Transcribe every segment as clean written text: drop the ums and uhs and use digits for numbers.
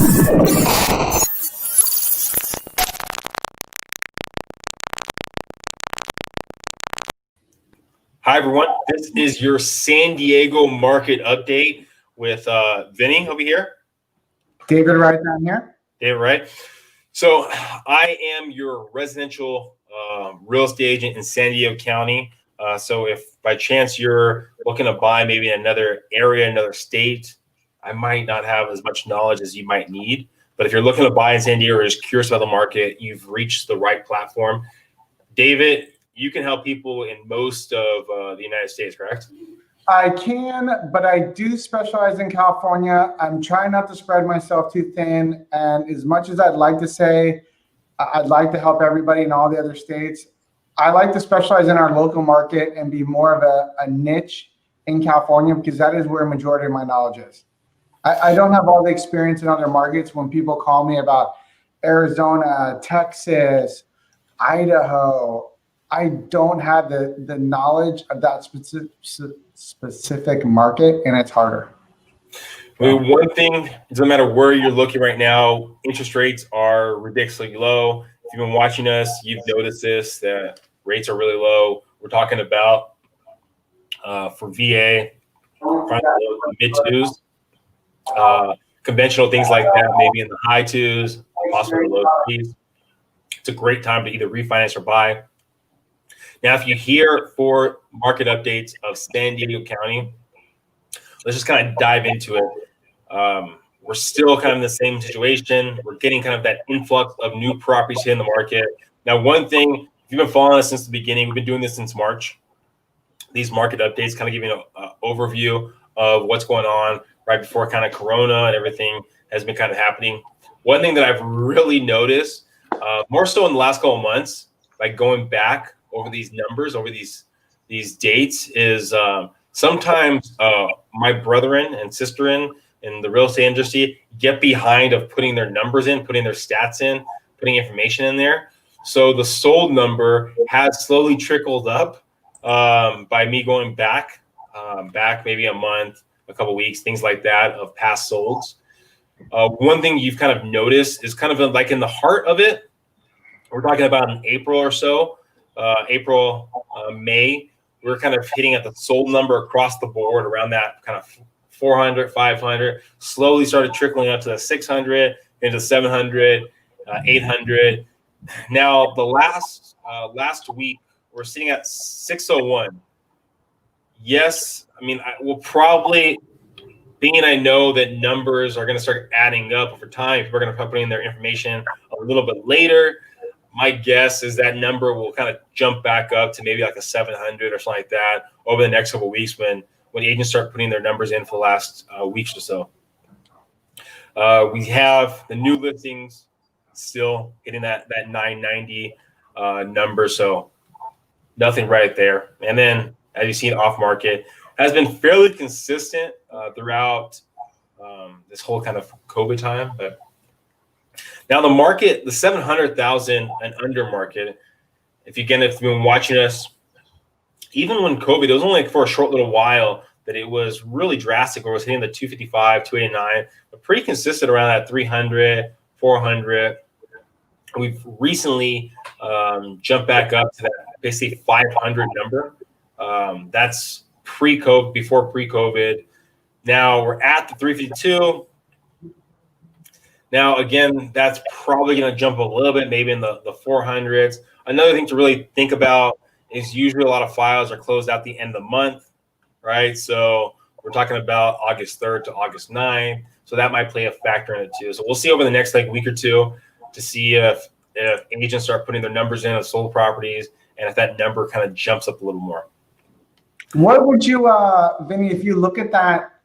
Hi, everyone. This is your San Diego market update with Vinnie over here. David Wright down here. David Wright. So I am your residential real estate agent in San Diego County. So if by chance you're looking to buy maybe in another area, another state, I might not have as much knowledge as you might need. But if you're looking to buy in San Diego or just curious about the market, you've reached the right platform. David, you can help people in most of the United States, correct? I can, but I do specialize in California. I'm trying not to spread myself too thin. And as much as I'd like to say, I'd like to help everybody in all the other states, I like to specialize in our local market and be more of a niche in California because that is where a majority of my knowledge is. I don't have all the experience in other markets. When people call me about Arizona, Texas, Idaho, I don't have the knowledge of that specific market, and it's harder. I mean, one thing, it doesn't matter where you're looking right now, interest rates are ridiculously low. If you've been watching us, you've noticed this, that rates are really low. We're talking about for VA, mid-twos, conventional things like that, maybe in the high twos, possibly low threes. It's a great time to either refinance or buy. Now, if you hear for market updates of San Diego County, let's just kind of dive into it. We're still kind of in the same situation. We're getting kind of that influx of new properties hitting the market. Now, one thing, if you've been following us since the beginning, we've been doing this since March. These market updates kind of give you an overview of what's going on right before kind of Corona and everything has been kind of happening. One thing that I've really noticed, more so in the last couple of months, like going back over these numbers, over these dates, is sometimes my brethren and sisterin in the real estate industry get behind of putting their numbers in, putting their stats in, putting information in there. So the sold number has slowly trickled up by me going back maybe a month, a couple weeks, things like that of past solds. One thing you've kind of noticed is kind of like in the heart of it, we're talking about in April or so, May, we're kind of hitting at the sold number across the board around that kind of 400, 500, slowly started trickling up to the 600, into 700, 800. Now, the last week, we're sitting at 601. Yes, I mean, we'll probably, being I know that numbers are going to start adding up over time, people are going to put in their information a little bit later. My guess is that number will kind of jump back up to maybe like a 700 or something like that over the next couple of weeks when agents start putting their numbers in for the last weeks or so. We have the new listings still hitting that 990 number, so nothing right there. And then, as you've seen, off market has been fairly consistent throughout this whole kind of COVID time, but now the market, the 700,000 and under market, if you've been watching us, even when COVID, it was only for a short little while that it was really drastic, where it was hitting the 255, 289, but pretty consistent around that 300, 400. We've recently jumped back up to that basically 500 number. That's pre-COVID, before pre-COVID. Now we're at the 352. Now, again, that's probably going to jump a little bit, maybe in the 400s. Another thing to really think about is usually a lot of files are closed out the end of the month, right? So we're talking about August 3rd to August 9th. So that might play a factor in it too. So we'll see over the next week or two to see if agents start putting their numbers in of sold properties and if that number kind of jumps up a little more. What would you, Vinnie, if you look at that,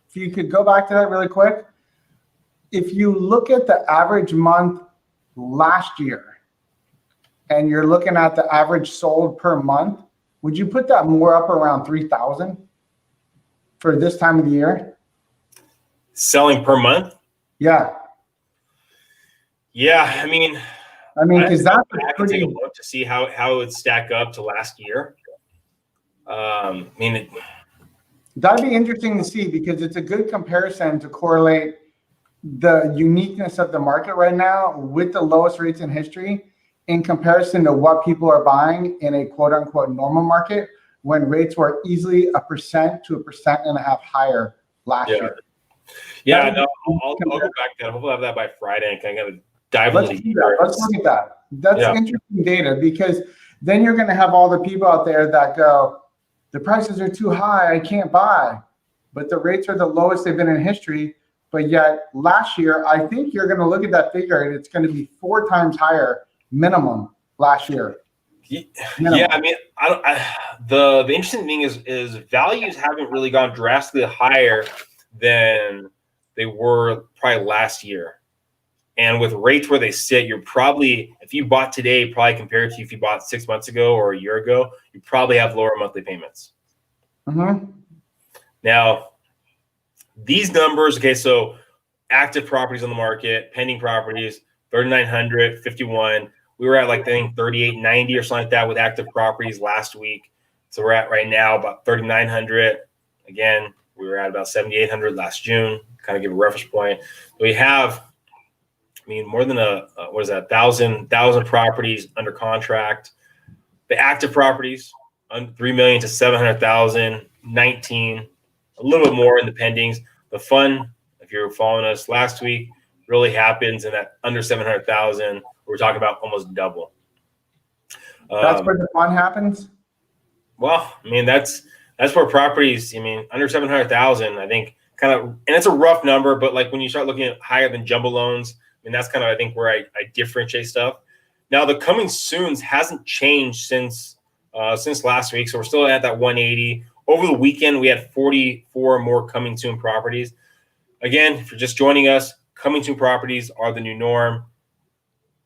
if you could go back to that really quick, if you look at the average month last year and you're looking at the average sold per month, would you put that more up around 3,000 for this time of the year? Selling per month? Yeah. Yeah, I mean, because that's pretty take a look to see how it would stack up to last year. That'd be interesting to see because it's a good comparison to correlate the uniqueness of the market right now with the lowest rates in history in comparison to what people are buying in a quote unquote normal market when rates were easily 1% to 1.5% higher last year. Yeah, no, I'll go back to that. Hopefully I'll have that by Friday and kind of dive a little deeper. Let's look at that. That's interesting data, because then you're going to have all the people out there that go, the prices are too high, I can't buy. But the rates are the lowest they've been in history. But yet last year, I think you're going to look at that figure and it's going to be 4 times higher minimum last year. Minimum. Yeah, I mean, the interesting thing is values haven't really gone drastically higher than they were probably last year. And with rates where they sit, you're probably, if you bought today, probably compared to if you bought 6 months ago or a year ago, you probably have lower monthly payments. Mm-hmm. Now, these numbers, okay, so active properties on the market, pending properties, 3,900, 51. We were at like, I think 3,890 or something like that with active properties last week. So we're at right now about 3,900. Again, we were at about 7,800 last June, kind of give a reference point. We have, I mean, more than what is that, 1,000 properties under contract. The active properties, 3 million to 700,000, 19, a little bit more in the pendings. The fun, if you're following us last week, really happens in that under 700,000. We're talking about almost double. That's where the fun happens? Well, I mean, that's where properties, I mean, under 700,000, I think kind of, and it's a rough number, but like when you start looking at higher than jumbo loans, I mean, that's kind of, I think, where I differentiate stuff. Now, the coming soons hasn't changed since last week. So we're still at that 180. Over the weekend, we had 44 more coming soon properties. Again, if you're just joining us, coming soon properties are the new norm.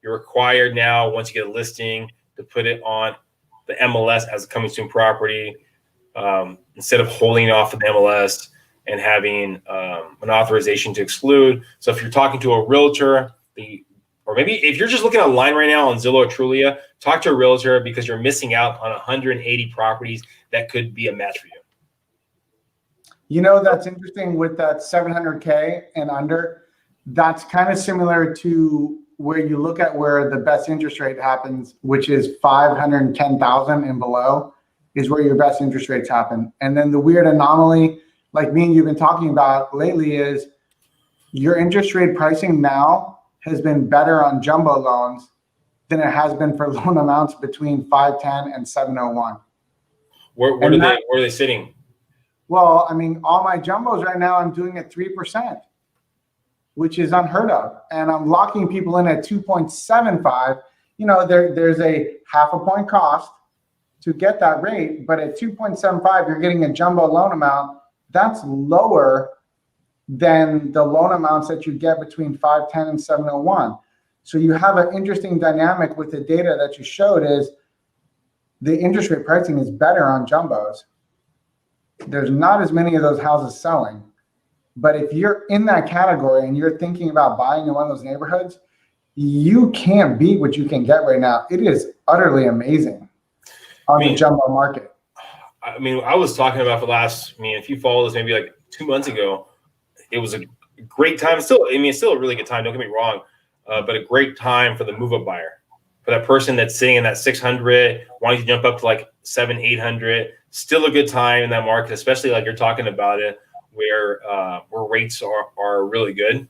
You're required now, once you get a listing, to put it on the MLS as a coming soon property instead of holding it off of the MLS and having an authorization to exclude. So if you're talking to a realtor, or maybe if you're just looking online right now on Zillow or Trulia, talk to a realtor because you're missing out on 180 properties that could be a match for you. You know, that's interesting with that 700K and under. That's kind of similar to where you look at where the best interest rate happens, which is 510,000 and below is where your best interest rates happen. And then the weird anomaly, like me and you've been talking about lately, is your interest rate pricing now has been better on jumbo loans than it has been for loan amounts between 510 and 701. Where are they sitting? Well, I mean, all my jumbos right now, I'm doing at 3%, which is unheard of. And I'm locking people in at 2.75. You know, there's a half a point cost to get that rate, but at 2.75, you're getting a jumbo loan amount that's lower than the loan amounts that you get between 510 and 701. So you have an interesting dynamic with the data that you showed is the interest rate pricing is better on jumbos. There's not as many of those houses selling. But if you're in that category and you're thinking about buying in one of those neighborhoods, you can't beat what you can get right now. It is utterly amazing on the jumbo market. I mean, I was talking about if you follow this maybe like 2 months ago, it was a great time. It's still a really good time. Don't get me wrong, but a great time for the move-up buyer, for that person that's sitting in that 600, wanting to jump up to like 700, 800. Still a good time in that market, especially like you're talking about it, where rates are really good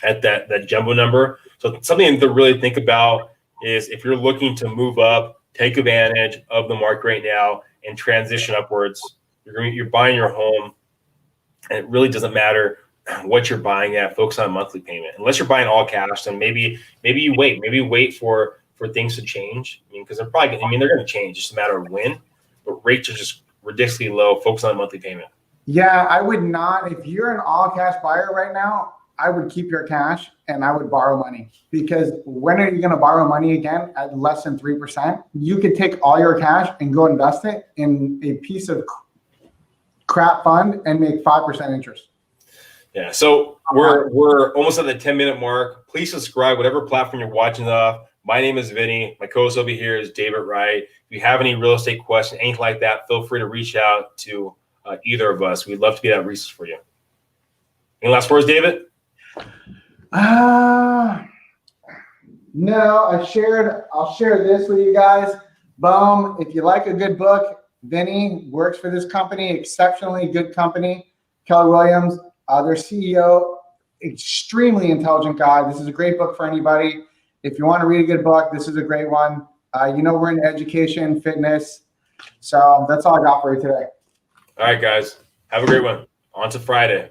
at that jumbo number. So something to really think about is if you're looking to move up, take advantage of the market right now and transition upwards. You're buying your home, and it really doesn't matter what you're buying at. Focus on a monthly payment. Unless you're buying all cash, then maybe you wait. Maybe you wait for things to change. I mean, because they're going to change. It's just a matter of when. But rates are just ridiculously low. Focus on a monthly payment. Yeah, I would not. If you're an all cash buyer right now, I would keep your cash and I would borrow money, because when are you going to borrow money again at less than 3%? You could take all your cash and go invest it in a piece of crap fund and make 5% interest. Yeah. So we're almost at the 10-minute mark. Please subscribe, whatever platform you're watching off. My name is Vinnie. My co-host over here is David Wright. If you have any real estate questions, anything like that, feel free to reach out to either of us. We'd love to be that resource for you. Any last words, David? No, I'll share this with you guys. Boom. If you like a good book, Vinnie works for this company, exceptionally good company. Keller Williams, their CEO, extremely intelligent guy. This is a great book for anybody. If you want to read a good book, this is a great one. We're in education, fitness. So that's all I got for you today. All right, guys. Have a great one. On to Friday.